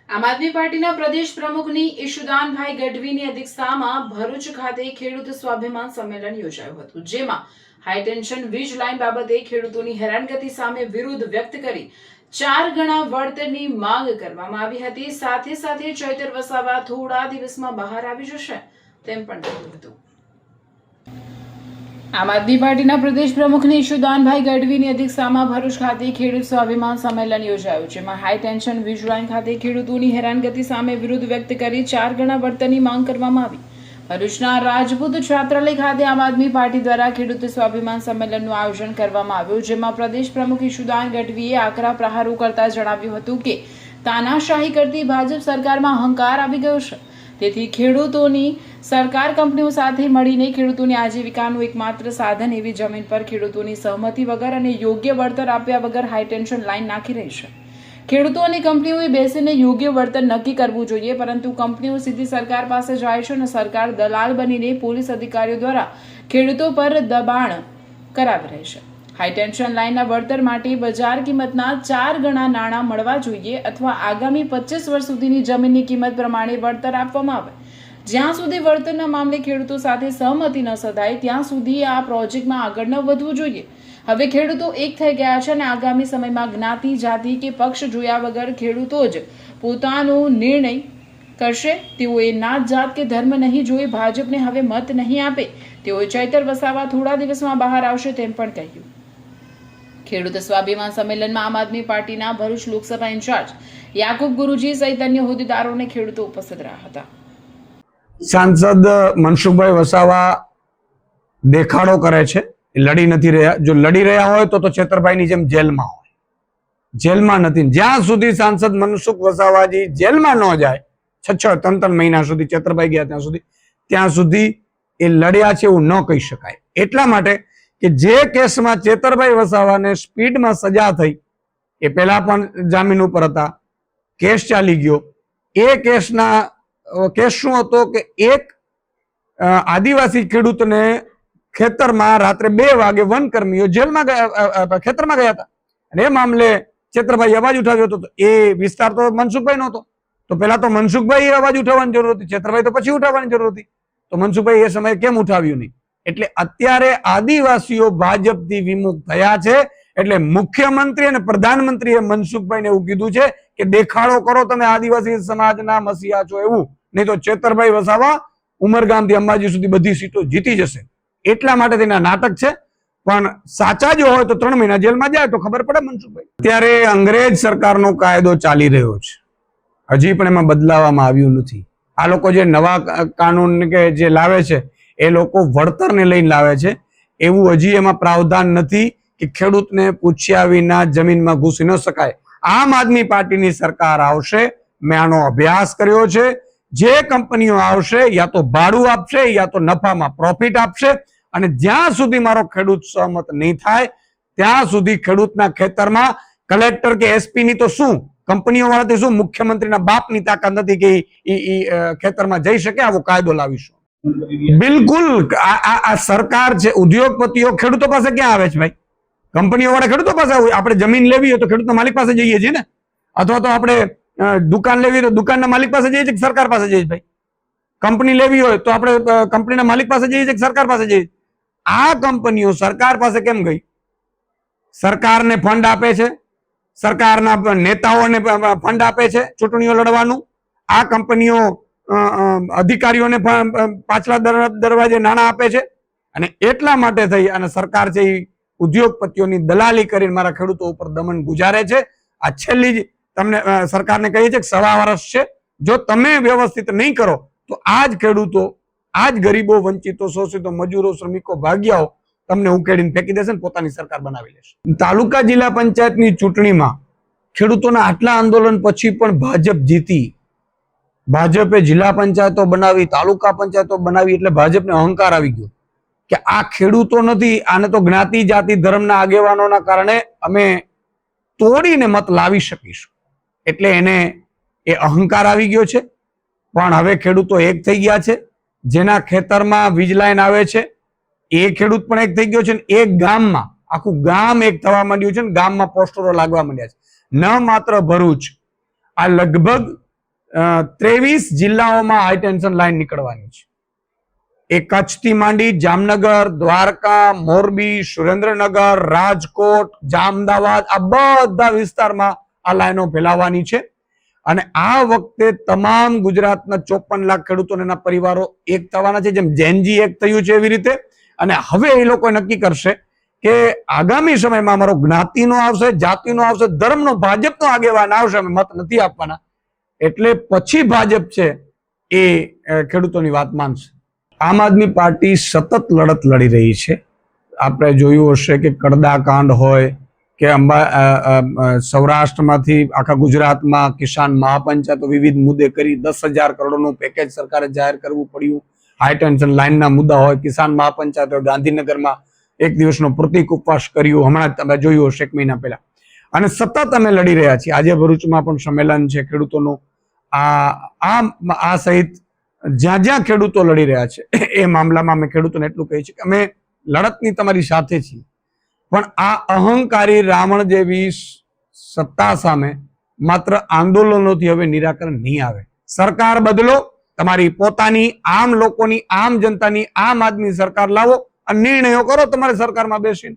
આમ આદમી પાર્ટીના પ્રદેશ પ્રમુખની ઈશુદાનભાઈ ગઢવીની અધ્યક્ષતામાં ભરૂચ ખાતે ખેડૂત સ્વાભિમાન સંમેલન યોજાયું હતું, જેમાં હાઈટેન્શન વીજ લાઇન બાબતે ખેડૂતોની હેરાનગતિ સામે વિરોધ વ્યક્ત કરી 4 ગણા વળતરની માંગ કરવામાં આવી હતી। સાથે સાથે ચૈતર વસાવા થોડા દિવસમાં બહાર આવી જશે તેમ પણ કહ્યું હતું। આમ આદમી પાર્ટીના પ્રદેશ પ્રમુખની ઈશુદાનભાઈ ગઢવીની અધ્યક્ષતામાં ભરૂચ ખાતે ખેડૂત સ્વાભિમાન સંમેલન યોજાયું, જેમાં હાઈ ટેન્શન વીજ લાઇન ખાતે ખેડૂતોની હેરાનગતિ સામે વિરોધ વ્યક્ત કરી 4 ગણા વળતરની માંગ કરવામાં આવી। ભરૂચના રાજપૂત છાત્રાલય ખાતે આમ આદમી પાર્ટી દ્વારા ખેડૂત સ્વાભિમાન સંમેલનનું આયોજન કરવામાં આવ્યું, જેમાં પ્રદેશ પ્રમુખ ઈશુદાન ગઢવીએ આકરા પ્રહારો કરતા જણાવ્યું હતું કે તાનાશાહી કરતી ભાજપ સરકારમાં અહંકાર આવી ગયો છે, તેથી ખેડૂતોની સરકાર કંપનીઓ સાથે મળીને ખેડૂતોની આજીવિકાનું એકમાત્ર સાધન એવી જમીન પર ખેડૂતોની સહમતિ વગર અને યોગ્ય વળતર આપ્યા વગર હાઈ ટેન્શન લાઇન નાખી રહી છે। ખેડૂતો અને કંપનીઓએ બેસીને યોગ્ય વળતર નક્કી કરવું જોઈએ, પરંતુ કંપનીઓ સીધી સરકાર પાસે જાય છે અને સરકાર દલાલ બનીને પોલીસ અધિકારીઓ દ્વારા ખેડૂતો પર દબાણ કરાવી રહી છે। હાઈ ટેન્શન લાઇનના વળતર માટે બજાર કિંમતના 4 ગણા નાણાં મળવા જોઈએ અથવા આગામી 25 વર્ષ સુધીની જમીનની કિંમત પ્રમાણે વળતર આપવામાં આવે। જ્યાં સુધી વળતરના મામલે ખેડૂતો સાથે સહમતિ ન સધાય ત્યાં સુધી આ પ્રોજેક્ટમાં આગળ ન વધવું જોઈએ। હવે ખેડૂતો એક થઈ ગયા છે અને આગામી સમયમાં જ્ઞાતિ, જાતિ કે પક્ષ જોયા વગર ખેડૂતો જ પોતાનો નિર્ણય કરશે। તેઓએ નાત, જાત કે ધર્મ નહીં જોઈ ભાજપને હવે મત નહીં આપે। તેઓએ ચૈતર વસાવા થોડા દિવસમાં બહાર આવશે તેમ પણ કહ્યું। ખેડૂત સ્વાભિમાન સંમેલનમાં આમ આદમી પાર્ટીના ભરૂચ લોકસભા ઇન્ચાર્જ યાકુબ ગુરુજી સહિત અન્ય હોદ્દેદારોને ખેડૂતો ઉપસ્થિત રહ્યા હતા। સાંસદ મનસુખભાઈ વસાવા દેખાડો કરે છે, લડી નથી રહ્યા। જો લડી રહ્યા હોય તો છેતરભાઈની જેમ જેલમાં હોય, જેલમાં નથી। જ્યાં સુધી સાંસદ મનસુખ વસાવાજી જેલમાં ન જાય, 6-3 મહિના સુધી છેતરભાઈ ગયા ત્યાં સુધી એ લડ્યા છે એવું ન કહી શકાય। એટલા માટે કે જે કેસમાં છેતરભાઈ વસાવાને સ્પીડમાં સજા થઈ, એ પહેલા પણ જામીન ઉપર હતા, કેસ ચાલી ગયો। એ કેસ શું હતો કે એક આદિવાસી ખેડૂતને ખેતરમાં રાત્રે 2 વાગે વનકર્મીઓ જેલમાં ખેતરમાં ગયા હતા અને એ મામલે છેતરભાઈ અવાજ ઉઠાવ્યો હતો। એ વિસ્તાર તો મનસુખભાઈ નહોતો, તો પેલા તો મનસુખભાઈ અવાજ ઉઠાવવાની જરૂર હતી, છેતરભાઈ તો પછી ઉઠાવવાની જરૂર હતી, તો મનસુખભાઈ એ સમયે કેમ ઉઠાવ્યું નહીં? એટલે અત્યારે આદિવાસીઓ ભાજપથી વિમુખ થયા છે। એટલે મુખ્યમંત્રી અને પ્રધાનમંત્રીએ મનસુખભાઈને એવું કીધું છે કે દેખાડો કરો તમે આદિવાસી સમાજના મસીહા છો એવું, નહીં તો છેતરભાઈ વસાવા ઉમરગામથી અંબાજી સુધી બધી સીટો જીતી જશે। એટલા માટે તેના નાટક છે, પણ સાચા જો હોય તો 3 મહિના જેલમાં જાય તો ખબર પડે મનસુખભાઈ। અત્યારે અંગ્રેજ સરકારનો કાયદો ચાલી રહ્યો છે, હજી પણ એમાં બદલાવવામાં આવ્યું નથી। આ લોકો જે નવા કાનૂન કે જે લાવે છે એ લોકો વળતરને લઈને લાવે છે, એવું હજી એમાં પ્રાવધાન નથી કે ખેડૂતને પૂછ્યા વિના જમીનમાં ઘૂસી ન શકાય। આમ આદમી પાર્ટીની સરકાર આવશે, મેં આનો અભ્યાસ કર્યો છે। જે કંપનીઓ આવશે યા તો ભાડું આપશે યા તો નફામાં પ્રોફિટ આપશે, અને જ્યાં સુધી મારો ખેડૂત સહમત નહીં થાય ત્યાં સુધી ખેડૂતના ખેતરમાં કલેક્ટર કે એસપી ની તો શું, કંપનીઓ વાળાથી શું, મુખ્યમંત્રીના બાપની તાકાત નથી કે ખેતરમાં જઈ શકે। આવો કાયદો લાવીશું। બિલકુલ આ સરકાર છે, ઉદ્યોગપતિઓ ખેડૂતો પાસે ક્યાં આવે છે ભાઈ? કંપનીઓ વાળા ખેડૂતો પાસે આવે। આપણે જમીન લેવી હોય તો ખેડૂતના માલિક પાસે જઈએ છીએ ને, અથવા તો આપણે દુકાન લેવી હોય તો દુકાનના માલિક પાસે જઈએ છીએ કે સરકાર પાસે જઈએ ભાઈ? કંપની લેવી હોય તો આપણે કંપનીના માલિક પાસે જઈએ છીએ કે સરકાર પાસે જઈએ? આ કંપનીઓ સરકાર પાસે કેમ ગઈ? સરકારને ફંડ આપે છે, સરકારના નેતાઓને ફંડ આપે છે ચૂંટણીઓ લડવાનું। આ કંપનીઓ અધિકારીઓને પાછલા દરવાજે નાણાં આપે છે, અને એટલા માટે થઈ અને સરકાર છે એ ઉદ્યોગપતિઓની દલાલી કરીને મારા ખેડૂતો ઉપર દમન ગુજારે છે। આ છેલ્લી જ તમને સરકારને કહી છે કે 1.5 વર્ષ છે, જો તમે વ્યવસ્થિત નહીં કરો તો આ જ ખેડૂતો, આ જ ગરીબો, વંચિતો, શોષિતો, મજૂરો, શ્રમિકો, ભાગ્યાઓ તમને ઉકેડીને ફેંકી દેશે ને પોતાની સરકાર બનાવી લેશે। તાલુકા જિલ્લા પંચાયતની ચૂંટણીમાં ખેડૂતોના આટલા આંદોલન પછી પણ ભાજપ જીતી। ભાજપે જિલ્લા પંચાયતો બનાવી, તાલુકા પંચાયતો બનાવી, એટલે ભાજપને અહંકાર આવી ગયો કે આ ખેડૂતો નથી, આને તો જ્ઞાતિ, જાતિ, ધર્મના આગેવાનોના કારણે અમે તોડીને મત લાવી શકીશું, એટલે એને એ અહંકાર આવી ગયો છે। પણ હવે ખેડૂતો એક થઈ ગયા છે। જેના ખેતરમાં વીજ લાઈન આવે છે એ ખેડૂત પણ એક થઈ ગયો છે, એક ગામમાં આખું ગામ એક થવા માંડ્યું છે, ગામમાં પોસ્ટરો લાગવા માંડ્યા છે। ન માત્ર ભરૂચ, આ લગભગ 23 જિલ્લાઓમાં હાઈ ટેન્શન લાઈન નીકળવાની છે. એ કચ્છથી માંડી જામનગર, દ્વારકા, મોરબી, સુરેન્દ્રનગર, રાજકોટ, જામદાવાદ, આ બધા વિસ્તારમાં આ લાઈનો ફેલાવવાની છે. અને આ વખતે તમામ ગુજરાતના 54 લાખ ખેડૂતો અને એના પરિવારો એક થવાના છે, જેમ જેનજી એક થયું છે એવી રીતે. અને હવે એ લોકો નક્કી કરશે કે આગામી સમયમાં અમારો જ્ઞાતિનો આવશે, જાતિનો આવશે, ધર્મનો, ભાજપનો આગેવાન આવશે, અમે મત નથી આપવાના. એટલે પછી ભાજપ છે એ ખેડૂતોની વાત માનશે. આમ આદમી પાર્ટી સતત લડત લડી રહી છે. આપણે જોયું હશે કે કડદા કાંડ હોય કે સૌરાષ્ટ્રમાંથી આખા ગુજરાતમાં કિસાન મહાપંચાયતો વિવિધ મુદ્દે કરી 10,000 કરોડનું પેકેજ સરકારે જાહેર કરવું પડ્યું. હાઈ ટેન્શન લાઈનના મુદ્દા હોય, કિસાન મહાપંચાયતો ગાંધીનગરમાં એક દિવસનો પ્રતિક ઉપવાસ કર્યું, હમણાં તમે જોયું હશે 1 મહિના પહેલા. અને સતત અમે લડી રહ્યા છીએ. આજે ભરૂચમાં પણ સંમેલન છે ખેડૂતોનું. આ સહિત જ્યાં જ્યાં ખેડૂતો લડી રહ્યા છે એ મામલામાં અમે ખેડૂતોને એટલું કહીએ છીએ કે અમે લડતની તમારી સાથે છીએ, પણ આ અહંકારી રાવણ જેવી સત્તા સામે માત્ર આંદોલનોથી હવે નિરાકરણ નહીં આવે. સરકાર બદલો, તમારી પોતાની આમ લોકોની, આમ જનતાની, આમ આદમી સરકાર લાવો અને નિર્ણયો કરો તમારે સરકારમાં બેસીને.